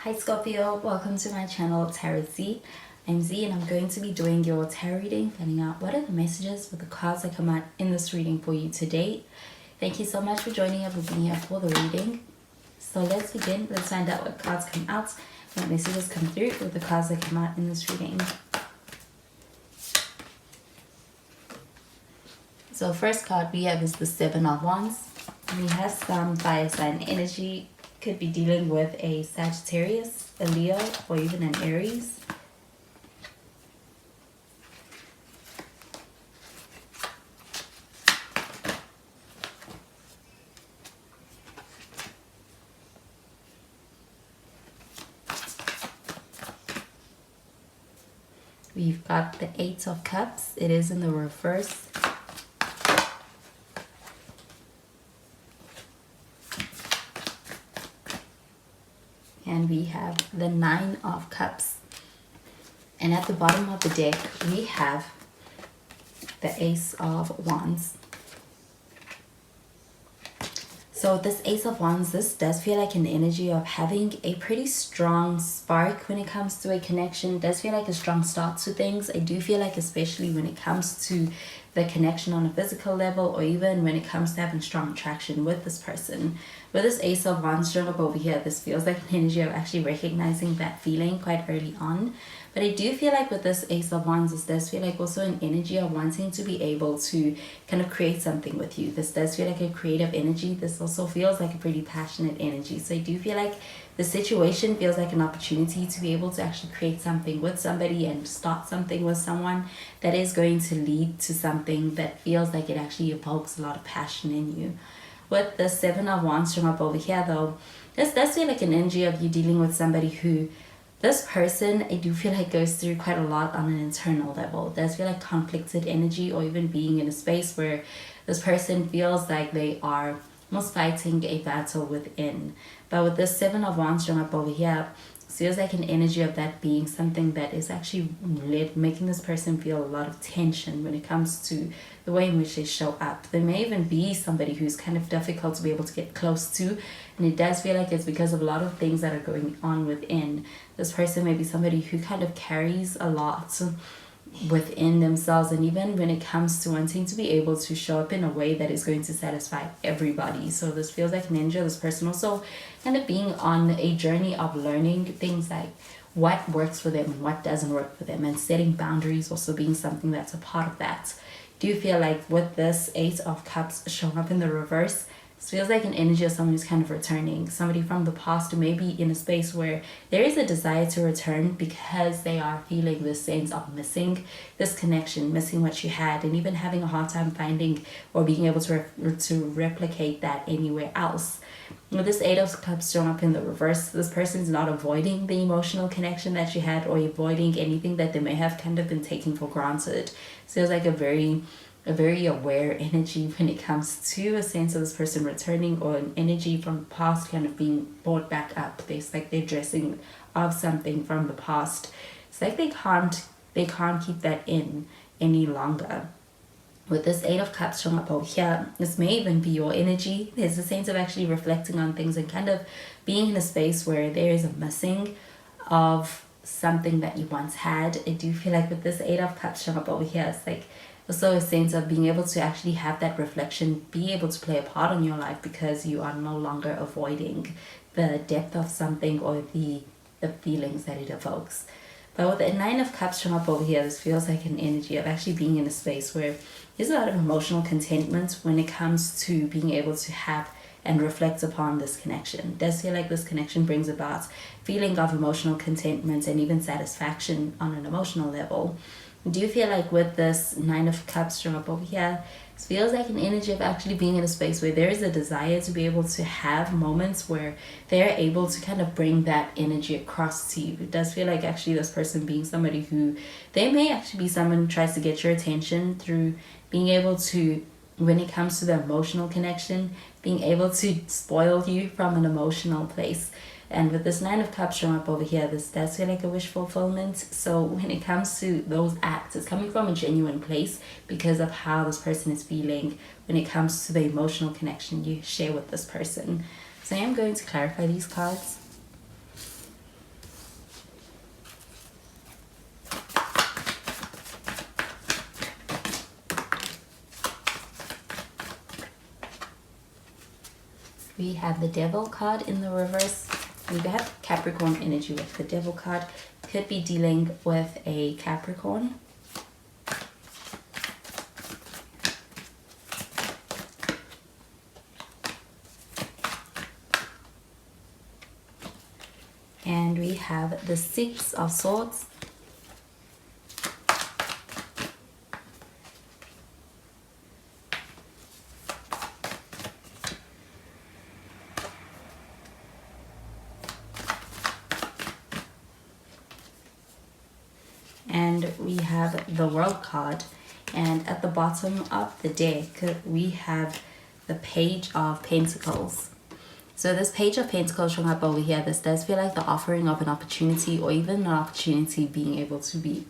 Hi Scorpio, welcome to my channel Tarot Z. I'm Z and I'm going to be doing your tarot reading, finding out what are the messages for the cards that come out in this reading for you today. Thank you so much for joining up with me here for the reading. So let's begin. Let's find out what cards come out, what messages come through with the cards that come out in this reading. So first card we have is the Seven of Wands. We have some fire sign energy. Could be dealing with a Sagittarius, a Leo, or even an Aries. We've got the Eight of Cups. It is in the reverse. And we have the Nine of Cups. And at the bottom of the deck, we have the Ace of Wands. So this Ace of Wands, this does feel like an energy of having a pretty strong spark when it comes to a connection. It does feel like a strong start to things. I do feel like especially when it comes to the connection on a physical level, or even when it comes to having strong attraction with this person. With this Ace of Wands showing up over here, this feels like an energy of actually recognizing that feeling quite early on. But I do feel like with this Ace of Wands, this does feel like also an energy of wanting to be able to kind of create something with you. This does feel like a creative energy. This also feels like a pretty passionate energy. So I do feel like the situation feels like an opportunity to be able to actually create something with somebody and start something with someone that is going to lead to something that feels like it actually evokes a lot of passion in you. With the Seven of Wands showing up over here though, this does feel like an energy of you dealing with somebody who, this person, I do feel like goes through quite a lot on an internal level. It does feel like conflicted energy, or even being in a space where this person feels like they are almost fighting a battle within. But with this Seven of Wands showing up over here, it feels like an energy of that being something that is actually making this person feel a lot of tension when it comes to the way in which they show up. There may even be somebody who's kind of difficult to be able to get close to, and it does feel like it's because of a lot of things that are going on within. This person may be somebody who kind of carries a lot within themselves, and even when it comes to wanting to be able to show up in a way that is going to satisfy everybody. So this feels like an energy of this person also kind of being on a journey of learning things like what works for them and what doesn't work for them, and setting boundaries also being something that's a part of that. Do you feel like with this Eight of Cups showing up in the reverse, it feels like an energy of someone who's kind of returning, somebody from the past who may be in a space where there is a desire to return because they are feeling this sense of missing this connection, missing what you had, and even having a hard time finding or being able to replicate that anywhere else. With this Eight of Cups showing up in the reverse, this person is not avoiding the emotional connection that you had, or avoiding anything that they may have kind of been taking for granted. It feels like a very aware energy when it comes to a sense of this person returning, or an energy from the past kind of being brought back up. It's like they're dressing of something from the past. It's like they can't keep that in any longer. With this Eight of Cups showing up over here, this may even be your energy. There's a sense of actually reflecting on things and kind of being in a space where there is a missing of something that you once had. I do feel like with this Eight of Cups showing up over here, it's like also a sense of being able to actually have that reflection be able to play a part in your life, because you are no longer avoiding the depth of something or the feelings that it evokes. But with the Nine of Cups showing up over here, this feels like an energy of actually being in a space where there's a lot of emotional contentment when it comes to being able to have and reflect upon this connection. It does feel like this connection brings about feeling of emotional contentment and even satisfaction on an emotional level. Do you feel like with this Nine of Cups showing up over here, it feels like an energy of actually being in a space where there is a desire to be able to have moments where they're able to kind of bring that energy across to you? It does feel like actually this person being somebody who, they may actually be someone who tries to get your attention through being able to, when it comes to the emotional connection, being able to spoil you from an emotional place. And with this Nine of Cups showing up over here, this does feel like a wish fulfillment. So when it comes to those acts, it's coming from a genuine place because of how this person is feeling when it comes to the emotional connection you share with this person. So I am going to clarify these cards. We have the Devil card in the reverse. We have Capricorn energy with the Devil card. Could be dealing with a Capricorn. And we have the Six of Swords. And we have the World card. And at the bottom of the deck, we have the Page of Pentacles. So this Page of Pentacles showing up over here, this does feel like the offering of an opportunity, or even an opportunity being able to be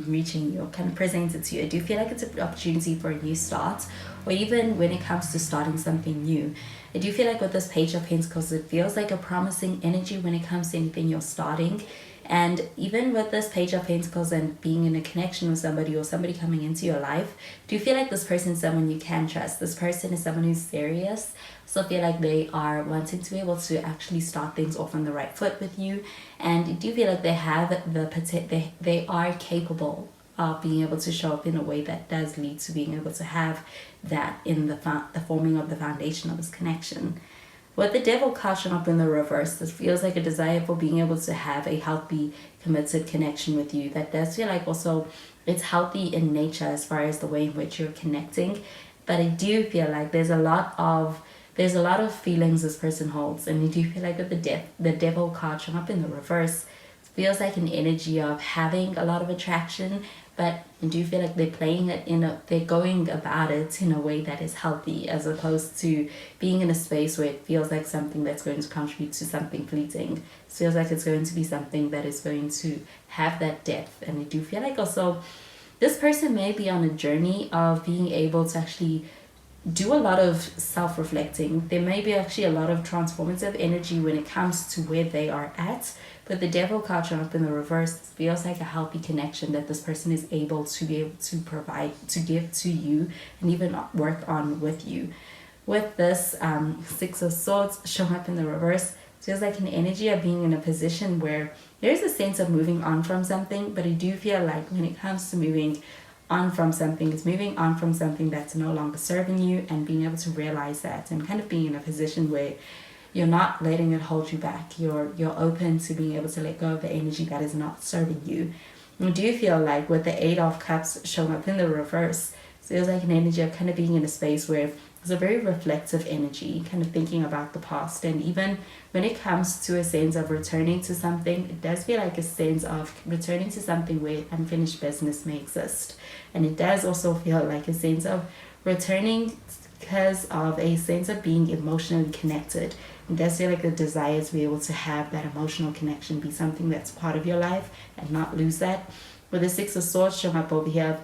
reaching you, or kind of presented to you. I do feel like it's an opportunity for a new start, or even when it comes to starting something new. I do feel like with this Page of Pentacles, it feels like a promising energy when it comes to anything you're starting. And even with this Page of Pentacles and being in a connection with somebody, or somebody coming into your life, do you feel like this person is someone you can trust? This person is someone who's serious. So feel like they are wanting to be able to actually start things off on the right foot with you. And do you feel like they have they are capable of being able to show up in a way that does lead to being able to have that in the forming of the foundation of this connection. With the Devil card showing up in the reverse, this feels like a desire for being able to have a healthy, committed connection with you. That does feel like also it's healthy in nature as far as the way in which you're connecting. But I do feel like there's a lot of feelings this person holds. And I do feel like with the Devil card showing up in the reverse, it feels like an energy of having a lot of attraction, but I do feel like they're going about it in a way that is healthy, as opposed to being in a space where it feels like something that's going to contribute to something fleeting. It feels like it's going to be something that is going to have that depth. And I do feel like also this person may be on a journey of being able to actually do a lot of self-reflecting. There may be actually a lot of transformative energy when it comes to where they are at. But the Devil card showing up in the reverse feels like a healthy connection that this person is able to provide, to give to you, and even work on with you. With this Six of Swords showing up in the reverse, it feels like an energy of being in a position where there's a sense of moving on from something. But I do feel like when it comes to moving on from something, it's moving on from something that's no longer serving you, and being able to realize that, and kind of being in a position where you're not letting it hold you back. You're open to being able to let go of the energy that is not serving you. And do you feel like with the Eight of Cups showing up in the reverse, it feels like an energy of kind of being in a space where it's a very reflective energy, kind of thinking about the past. And even when it comes to a sense of returning to something, it does feel like a sense of returning to something where unfinished business may exist. And it does also feel like a sense of returning because of a sense of being emotionally connected. It does feel like a desire to be able to have that emotional connection be something that's part of your life and not lose that. With the Six of Swords showing up over here,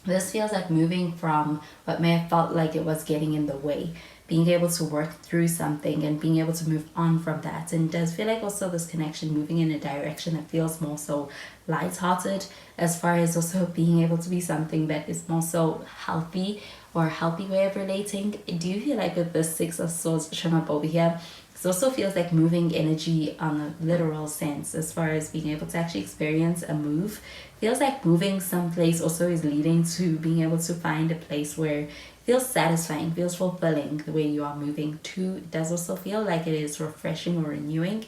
this feels like moving from what may have felt like it was getting in the way, being able to work through something and being able to move on from that. And it does feel like also this connection moving in a direction that feels more so lighthearted, as far as also being able to be something that is more so healthy, or a healthy way of relating. I do feel like with the Six of Swords showing up over here, it also feels like moving energy on a literal sense, as far as being able to actually experience a move. Feels like moving someplace also is leading to being able to find a place where it feels satisfying, feels fulfilling the way you are moving to. It does also feel like it is refreshing or renewing.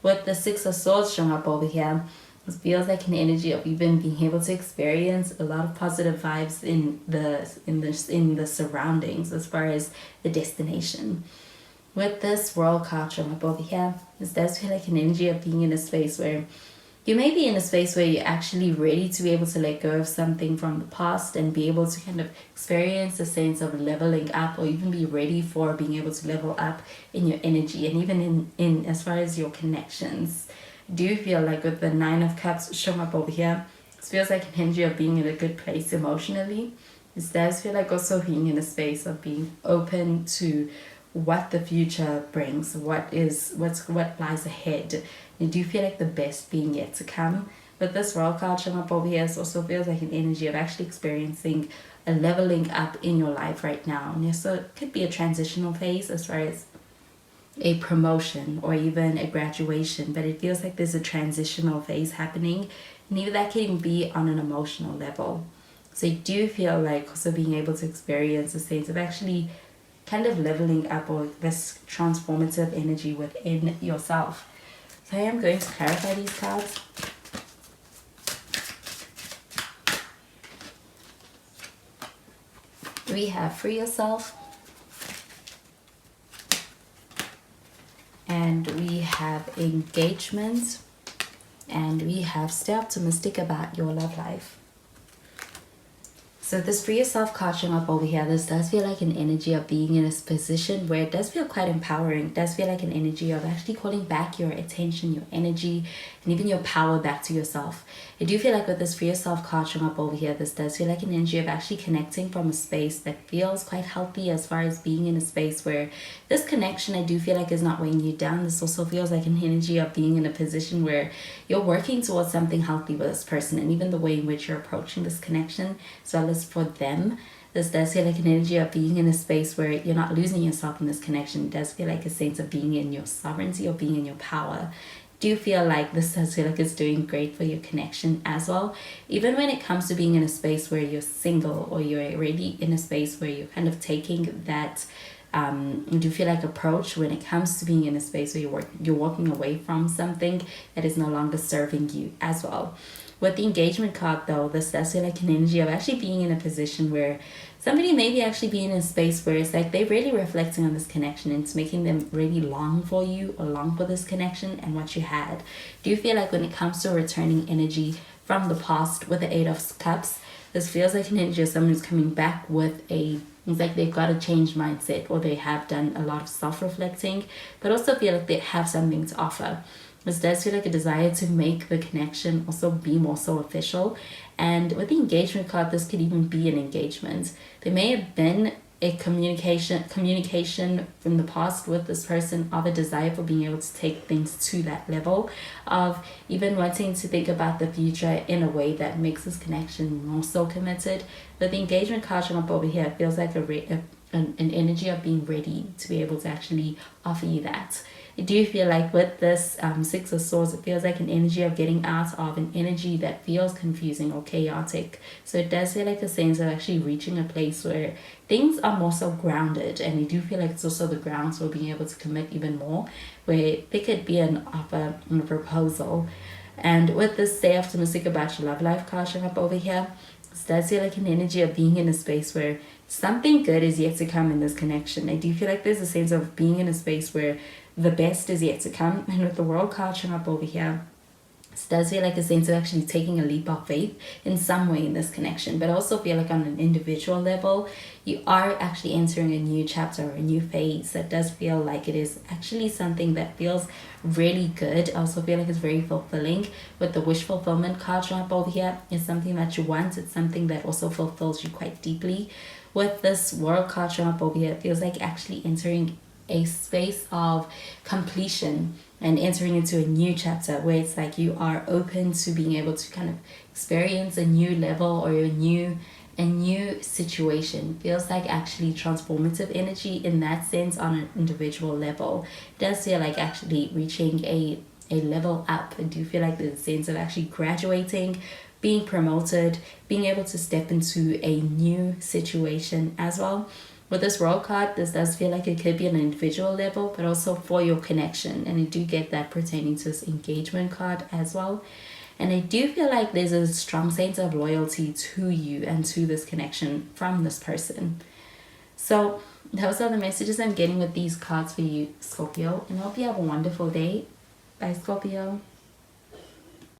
With the Six of Swords showing up over here, it feels like an energy of even being able to experience a lot of positive vibes in the surroundings, as far as the destination. With this World card showing up over here, this does feel like an energy of being in a space where you may be in a space where you're actually ready to be able to let go of something from the past and be able to kind of experience a sense of leveling up, or even be ready for being able to level up in your energy, and even in as far as your connections. Do you feel like with the Nine of Cups showing up over here, it feels like an energy of being in a good place emotionally. This does feel like also being in a space of being open to what the future brings, what lies ahead. You do feel like the best being yet to come. But this World card showing up over here, it also feels like an energy of actually experiencing a leveling up in your life right now. And so it could be a transitional phase, as far as a promotion or even a graduation, but it feels like there's a transitional phase happening, and even that can be on an emotional level. So I do feel like also being able to experience a sense of actually kind of leveling up, or this transformative energy within yourself. So I am going to clarify these cards. We have free yourself, and we have engagement, and we have stay optimistic about your love life. So this free yourself card showing up over here, this does feel like an energy of being in a position where it does feel quite empowering. It does feel like an energy of actually calling back your attention, your energy, and even your power back to yourself. I do feel like with this free yourself card showing up over here, this does feel like an energy of actually connecting from a space that feels quite healthy, as far as being in a space where this connection, I do feel like, is not weighing you down. This also feels like an energy of being in a position where you're working towards something healthy with this person, and even the way in which you're approaching this connection, as well as for them. This does feel like an energy of being in a space where you're not losing yourself in this connection. It does feel like a sense of being in your sovereignty or being in your power. Do you feel like this does feel like it's doing great for your connection as well? Even when it comes to being in a space where you're single, or you're already in a space where you're kind of taking that do you feel like approach when it comes to being in a space where you're walking away from something that is no longer serving you as well. With the engagement card though, this does feel like an energy of actually being in a position where somebody may be actually being in a space where it's like they're really reflecting on this connection, and it's making them really long for you, or long for this connection and what you had. Do you feel like when it comes to returning energy from the past with the 8 of Cups, this feels like an energy of someone who's coming back with it's like they've got a changed mindset, or they have done a lot of self-reflecting, but also feel like they have something to offer. This does feel like a desire to make the connection also be more so official. And with the engagement card, this could even be an engagement. There may have been a communication from the past with this person of a desire for being able to take things to that level of even wanting to think about the future in a way that makes this connection more so committed. But the engagement card showing up over here feels like an energy of being ready to be able to actually offer you that. I do feel like with this 6 of Swords, it feels like an energy of getting out of an energy that feels confusing or chaotic. So it does feel like a sense of actually reaching a place where things are more so grounded, and I do feel like it's also the grounds for being able to commit even more, where there could be an offer and a proposal. And with this stay optimistic about your love life card showing up over here, it does feel like an energy of being in a space where something good is yet to come in this connection. I do feel like there's a sense of being in a space where the best is yet to come. And with the World card showing up over here, it does feel like a sense of actually taking a leap of faith in some way in this connection. But I also feel like on an individual level, you are actually entering a new chapter or a new phase that does feel like it is actually something that feels really good. I also feel like it's very fulfilling. With the wish fulfillment card showing up over here, it's something that you want. It's something that also fulfills you quite deeply. With this World card showing up over here, it feels like actually entering a space of completion and entering into a new chapter where it's like you are open to being able to kind of experience a new level or a new situation. Feels like actually transformative energy in that sense on an individual level. It does feel like actually reaching a level up. I do feel like there's a sense of actually graduating, being promoted, being able to step into a new situation as well. With this World card, this does feel like it could be on an individual level, but also for your connection. And I do get that pertaining to this engagement card as well. And I do feel like there's a strong sense of loyalty to you and to this connection from this person. So those are the messages I'm getting with these cards for you, Scorpio. And I hope you have a wonderful day. Bye, Scorpio.